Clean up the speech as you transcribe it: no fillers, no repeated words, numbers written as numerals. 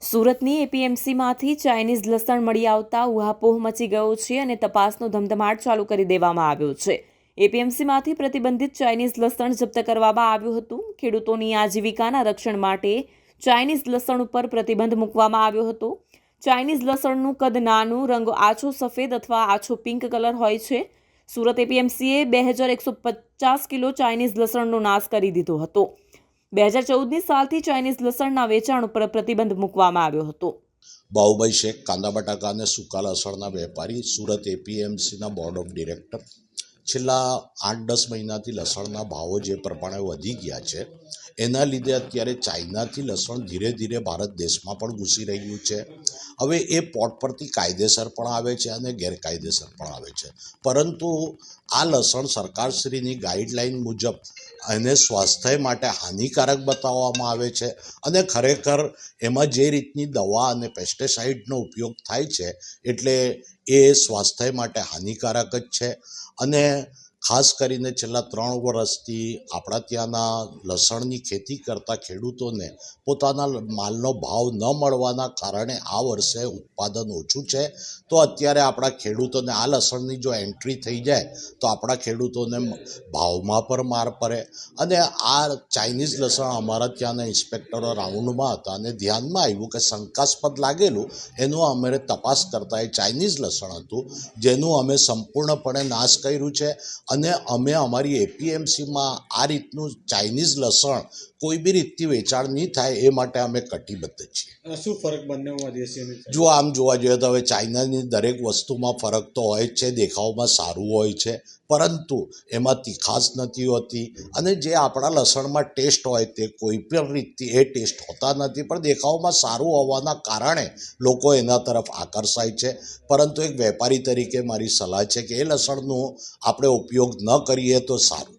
સુરતની એપીએમસીમાંથી ચાઇનીઝ લસણ મળી આવતા ઉહાપોહ મચી ગયો છે અને તપાસનો ધમધમાટ ચાલુ કરી દેવામાં આવ્યો છે। એપીએમસીમાંથી પ્રતિબંધિત ચાઇનીઝ લસણ જપ્ત કરવામાં આવ્યું હતું। ખેડૂતોની આજીવિકાના રક્ષણ માટે ચાઇનીઝ લસણ ઉપર પ્રતિબંધ મૂકવામાં આવ્યો હતો। ચાઇનીઝ લસણનું કદ નાનું, રંગ આછો સફેદ અથવા આછો પિંક કલર હોય છે। સુરત એપીએમસીએ 2150 કિલો ચાઇનીઝ લસણનો નાશ કરી દીધો હતો। 2014ની સાલથી ચાઇનીઝ લસણના વેચાણ ઉપર પ્રતિબંધ મૂકવામાં આવ્યો હતો। બાહુભાઈ શેખ, કાંદા બટાકા અને સૂકા લસણના વેપારી, સુરત એપીએમસીના બોર્ડ ઓફ ડિરેક્ટર। છેલ્લા 8-10 મહિનાથી લસણના ભાવો જે પ્રમાણે વધી ગયા છે એના લીધે અત્યારે ચાઇનાથી લસણ ધીરે ધીરે ભારત દેશમાં પણ ઘૂસી રહ્યું છે। હવે એ પોર્ટ પરથી કાયદેસર પણ આવે છે અને ગેરકાયદેસર પણ આવે છે, પરંતુ આ લસણ સરકારશ્રીની ગાઈડલાઈન મુજબ એને સ્વાસ્થ્ય માટે હાનિકારક બતાવવામાં આવે છે અને ખરેખર એમાં જે રીતની દવા અને પેસ્ટિસાઇડનો ઉપયોગ થાય છે એટલે એ સ્વાસ્થ્ય માટે હાનિકારક જ છે। અને ખાસ કરીને છેલ્લા 3 વર્ષથી આપણા ત્યાંના લસણની ખેતી કરતા ખેડૂતોને પોતાના માલનો ભાવ ન મળવાના કારણે આ વર્ષે ઉત્પાદન ઓછું છે। તો અત્યારે આપણા ખેડૂતોને આ લસણની જો એન્ટ્રી થઈ જાય તો આપણા ખેડૂતોને ભાવમાં પણ માર પડે। અને આ ચાઇનીઝ લસણ અમારા ત્યાંના ઇન્સ્પેક્ટરો રાઉન્ડમાં હતા અને ધ્યાનમાં આવ્યું કે શંકાસ્પદ લાગેલું, એનું અમે તપાસ કરતા એ ચાઇનીઝ લસણ હતું, જેનું અમે સંપૂર્ણપણે નાશ કર્યું છે। અને અમે અમારી એપીએમસીમાં આ રીતનું ચાઇનીઝ લસણ કોઈ બી રીતથી વેચાણ નહીં થાય એ માટે અમે કટિબદ્ધ છીએ। શું ફરક બંનેમાં દેશી? જો આમ જોવા જોઈએ તો હવે ચાઇનાની દરેક વસ્તુમાં ફરક તો હોય જ છે, દેખાવમાં સારું હોય છે પરંતુ એમાં તીખાશ નથી હોતી અને જે આપણા લસણમાં ટેસ્ટ હોય તે કોઈ પણ રીતથી એ ટેસ્ટ હોતા નથી, પણ દેખાવમાં સારું હોવાના કારણે લોકો એના તરફ આકર્ષાય છે। પરંતુ એક વેપારી તરીકે મારી સલાહ છે કે એ લસણનો આપણે ઉપયોગ ન કરીએ તો સારું।